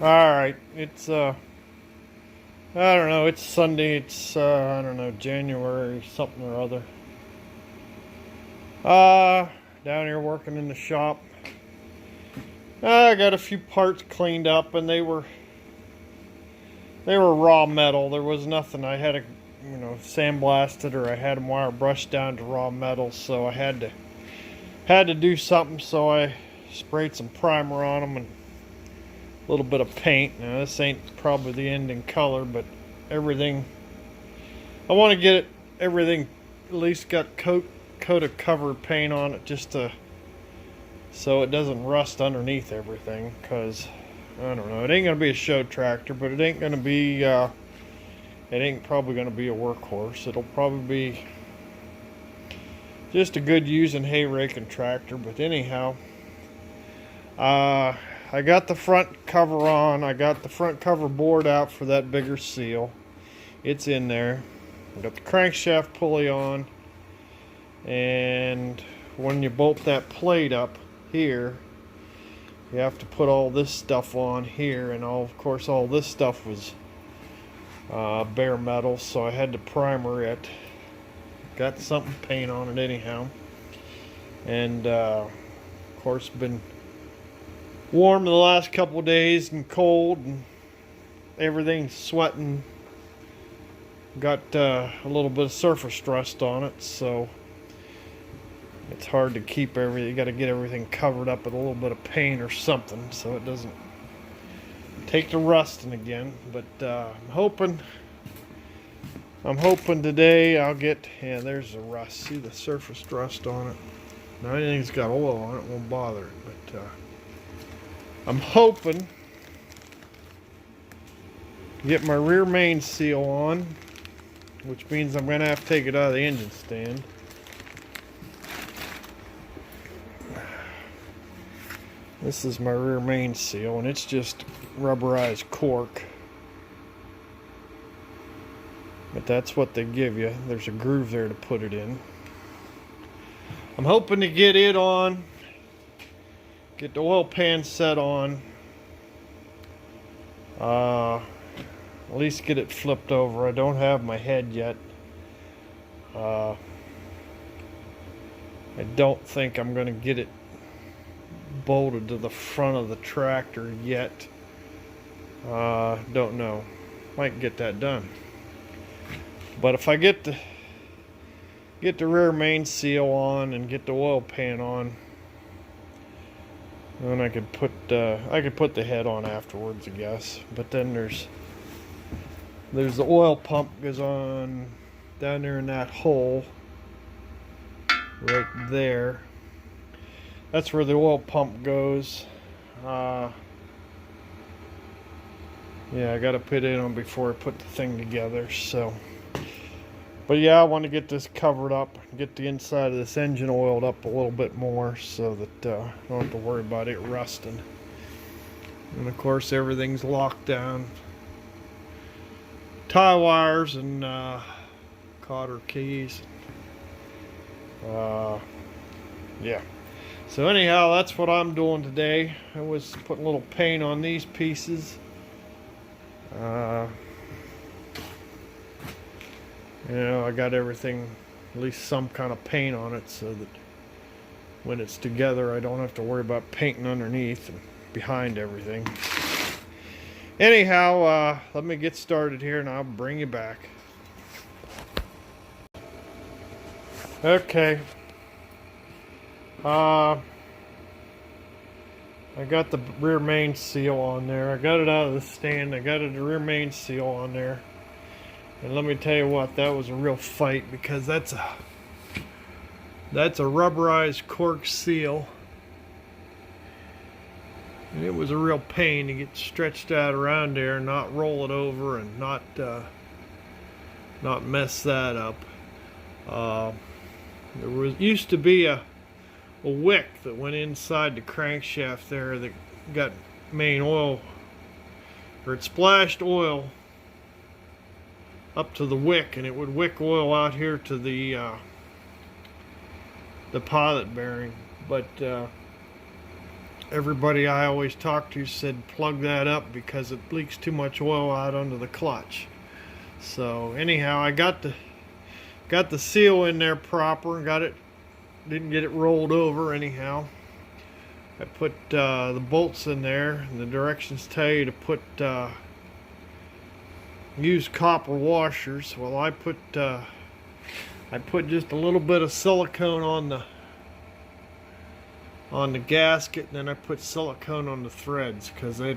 Alright, it's I don't know, it's Sunday, it's I don't know, January something or other. Down here working in the shop. I got a few parts cleaned up and they were raw metal. There was nothing. I had to, sandblasted, or I had them wire brushed down to raw metal, so I had to do something, so I sprayed some primer on them and a little bit of paint. Now this ain't probably the ending color, but everything, I want to get everything at least got coat of cover paint on it, just to so it doesn't rust underneath everything, because I don't know, it ain't gonna be a show tractor, but it ain't gonna be it ain't probably gonna be a workhorse. It'll probably be just a good using hay raking tractor. But anyhow, I got the front cover on. I got the front cover board out for that bigger seal. It's in there. I got the crankshaft pulley on, and when you bolt that plate up here, you have to put all this stuff on here, and of course all this stuff was bare metal, so I had to primer it. Got something paint on it anyhow, and of course been warm the last couple of days and cold, and everything's sweating. Got a little bit of surface rust on it, so it's hard to keep everything. You got to get everything covered up with a little bit of paint or something so it doesn't take the rusting again. But I'm hoping today I'll get, yeah, there's the rust. See the surface rust on it. Now anything's got oil on it won't bother it, but I'm hoping to get my rear main seal on, which means I'm going to have to take it out of the engine stand. This is my rear main seal, and it's just rubberized cork. But that's what they give you. There's a groove there to put it in. I'm hoping to get it on, get the oil pan set on, at least get it flipped over. I don't have my head yet. I don't think I'm going to get it bolted to the front of the tractor yet. Don't know. Might get that done. But if I get the rear main seal on and get the oil pan on, then I could put the head on afterwards, I guess. But then there's the oil pump goes on down there in that hole right there. That's where the oil pump goes. Yeah, I gotta put it on before I put the thing together. So, but yeah, I want to get this covered up, get the inside of this engine oiled up a little bit more, so that I don't have to worry about it rusting. And of course, everything's locked down. Tie wires and cotter keys. Yeah. So anyhow, that's what I'm doing today. I was putting a little paint on these pieces. I got everything, at least some kind of paint on it, so that when it's together I don't have to worry about painting underneath and behind everything. Anyhow, let me get started here and I'll bring you back. Okay. I got the rear main seal on there. I got it out of the stand. I got the rear main seal on there. And let me tell you what, that was a real fight, because that's a rubberized cork seal. And it was a real pain to get stretched out around there and not roll it over and not mess that up. There used to be a wick that went inside the crankshaft there that got main oil, or it splashed oil up to the wick, and it would wick oil out here to the pilot bearing. But everybody I always talk to said plug that up because it leaks too much oil out under the clutch. So anyhow, I got the seal in there proper, didn't get it rolled over anyhow. I put the bolts in there, and the directions tell you to put use copper washers. Well, I put just a little bit of silicone on the gasket, and then I put silicone on the threads because they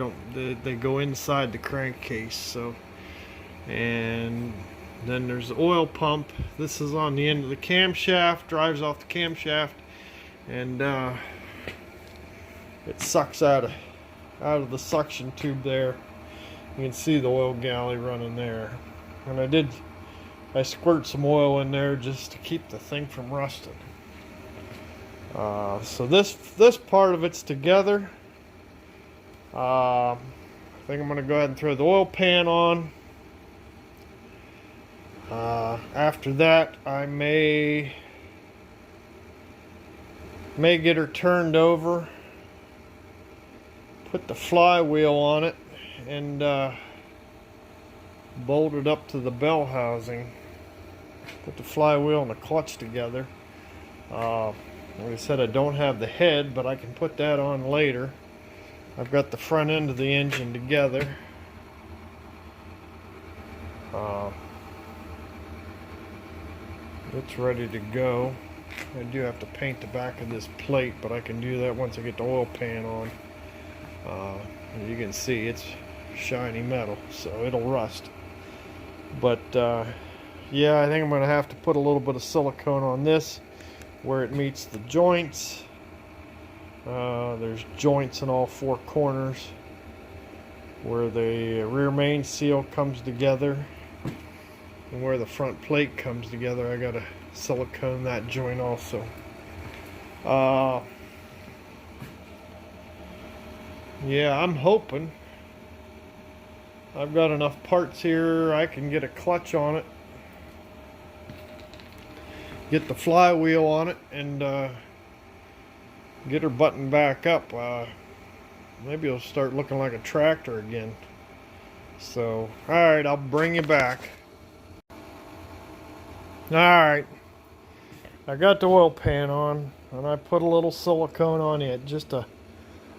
go inside the crankcase. So, and then there's the oil pump. This is on the end of the camshaft, drives off the camshaft, and it sucks out of the suction tube there. You can see the oil galley running there. And I squirt some oil in there just to keep the thing from rusting. So this part of it's together. I think I'm going to go ahead and throw the oil pan on. After that, I may get her turned over, put the flywheel on it, and bolt it up to the bell housing. Put the flywheel and the clutch together. Like I said, I don't have the head, but I can put that on later. I've got the front end of the engine together. It's ready to go. I do have to paint the back of this plate, but I can do that once I get the oil pan on. You can see it's shiny metal, so it'll rust. But yeah, I think I'm going to have to put a little bit of silicone on this where it meets the joints. There's joints in all four corners where the rear main seal comes together and where the front plate comes together. I gotta silicone that joint also. Yeah, I'm hoping I've got enough parts here I can get a clutch on it, get the flywheel on it, and get her buttoned back up. Maybe it'll start looking like a tractor again. So, alright, I'll bring you back. Alright, I got the oil pan on, and I put a little silicone on it, just a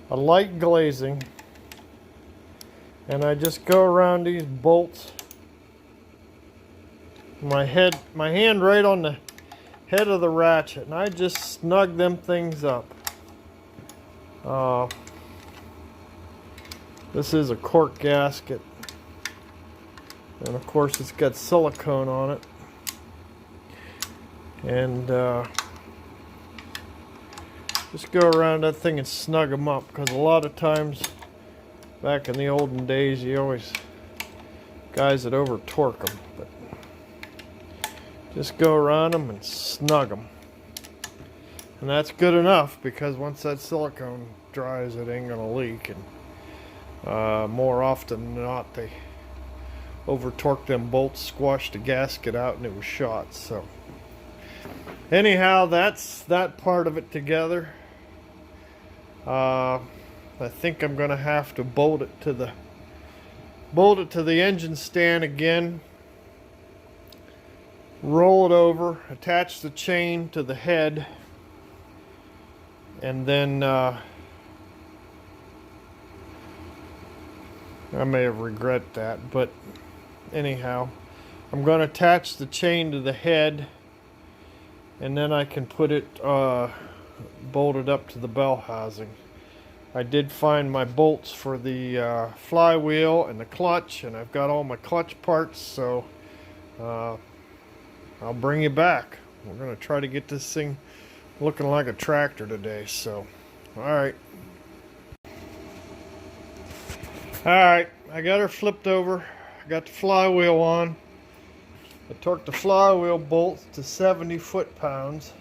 light glazing, and I just go around these bolts, my hand right on the head of the ratchet, and I just snug them things up. This is a cork gasket, and of course it's got silicone on it, and just go around that thing and snug them up, because a lot of times back in the olden days guys that over torque them, but just go around them and snug them, and that's good enough, because once that silicone dries it ain't gonna leak. And more often than not they over torque them bolts, squashed the gasket out, and it was shot. So anyhow, that's that part of it together. I think I'm gonna have to bolt it to the engine stand again, roll it over, attach the chain to the head, and then I may have regret that, but anyhow, I'm going to attach the chain to the head, and then I can put it bolted up to the bell housing. I did find my bolts for the flywheel and the clutch, and I've got all my clutch parts, so I'll bring you back. We're going to try to get this thing looking like a tractor today. So alright, I got her flipped over. I got the flywheel on. I torqued the flywheel bolts to 70 foot-pounds.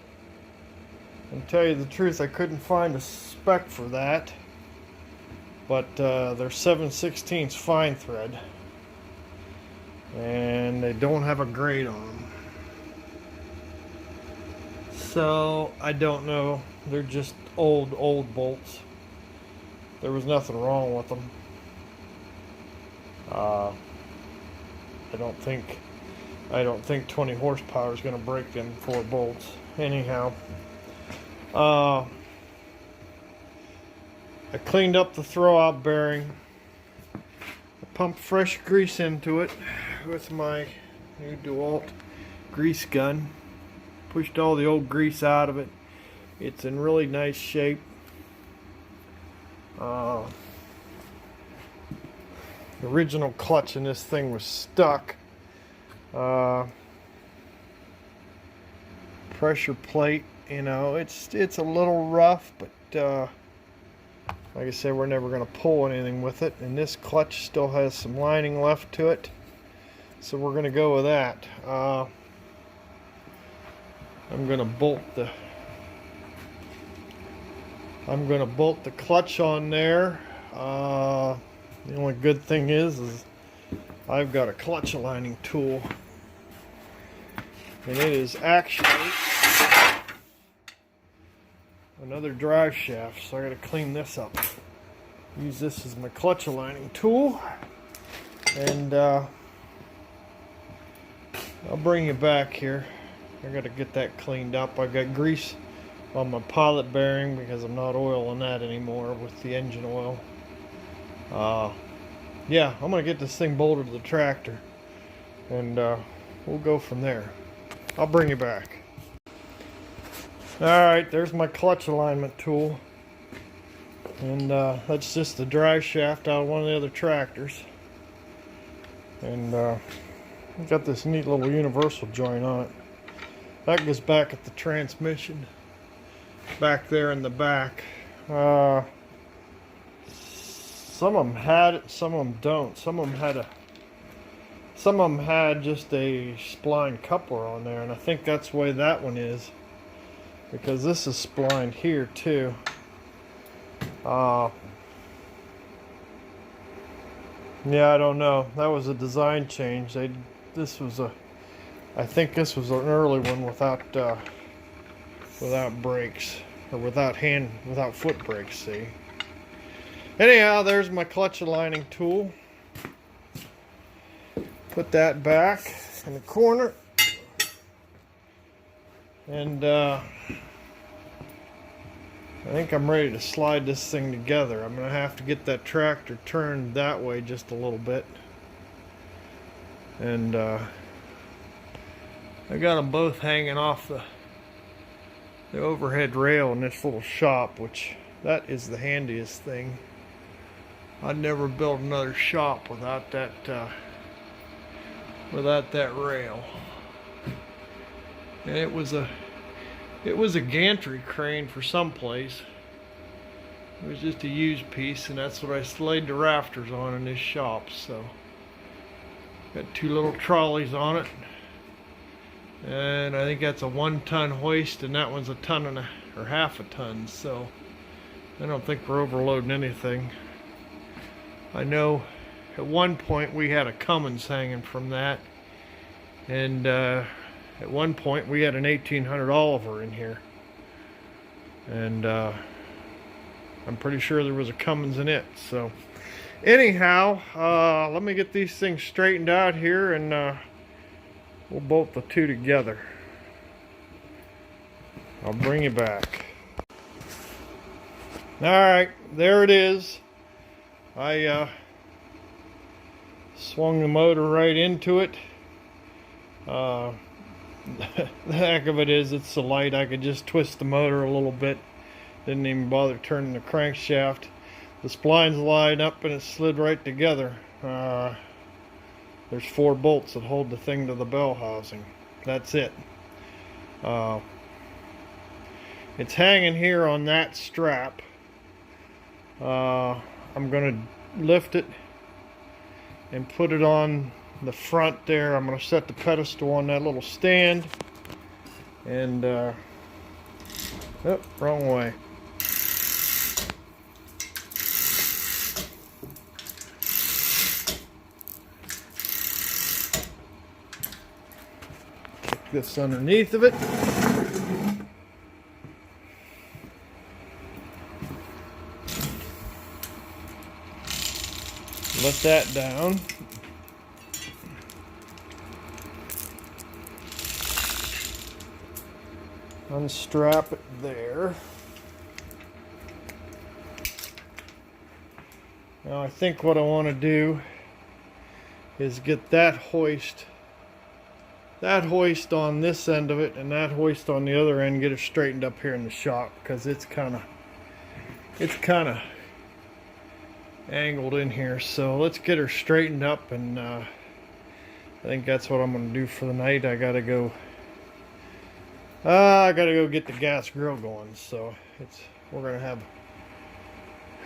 And to tell you the truth, I couldn't find a spec for that, but they're 7/16 fine thread, and they don't have a grade on them. So I don't know. They're just old bolts. there was nothing wrong with them. I don't think 20 horsepower is going to break them 4 bolts. Anyhow, I cleaned up the throwout bearing. I pumped fresh grease into it with my new DeWalt grease gun. Pushed all the old grease out of it. It's in really nice shape. The original clutch in this thing was stuck. Pressure plate, you know, it's a little rough, but like I said, we're never going to pull anything with it. And this clutch still has some lining left to it, so we're going to go with that. I'm going to bolt the clutch on there. The only good thing is I've got a clutch aligning tool, and it is actually another drive shaft, so I got to clean this up. Use this as my clutch aligning tool, and I'll bring you back here. I got to get that cleaned up. I got grease on my pilot bearing because I'm not oiling that anymore with the engine oil. Yeah, I'm gonna get this thing bolted to the tractor, and we'll go from there. I'll bring you back. Alright, there's my clutch alignment tool, and that's just the drive shaft out of one of the other tractors, and got this neat little universal joint on it. That goes back at the transmission, back there in the back. Some of them had it, some of them don't. Some of them had just a spline coupler on there, and I think that's the way that one is, because this is splined here too. Yeah, I don't know. That was a design change. I think this was an early one without brakes, or without foot brakes. See. Anyhow, there's my clutch aligning tool. Put that back in the corner, and I think I'm ready to slide this thing together. I'm gonna have to get that tractor turned that way just a little bit, and I got them both hanging off the overhead rail in this little shop, which that is the handiest thing. I'd never build another shop without that rail. And it was a gantry crane for some place. It was just a used piece, and that's what I laid the rafters on in this shop. So got 2 little trolleys on it, and I think that's a 1-ton hoist, and that one's a ton and or half a ton. So I don't think we're overloading anything. I know at one point we had a Cummins hanging from that, and at one point we had an 1800 Oliver in here, and I'm pretty sure there was a Cummins in it. So anyhow, let me get these things straightened out here, and we'll bolt the two together. I'll bring you back. Alright, there it is. I swung the motor right into it. The heck of it is, it's so light I could just twist the motor a little bit. Didn't even bother turning the crankshaft. The splines lined up and it slid right together. There's 4 bolts that hold the thing to the bell housing. That's it. It's hanging here on that strap. I'm going to lift it and put it on the front there. I'm going to set the pedestal on that little stand, and oh, wrong way. Kick this underneath of it. let that down. Unstrap it there. Now I think what I want to do is get that hoist on this end of it and that hoist on the other end, get it straightened up here in the shop, because it's kind of angled in here. So let's get her straightened up, and I think that's what I'm going to do for the night. I gotta go get the gas grill going. So we're gonna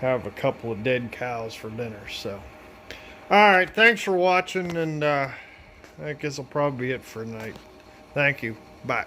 have a couple of dead cows for dinner. So all right, thanks for watching, and I guess it'll probably be it for tonight. Thank you. Bye.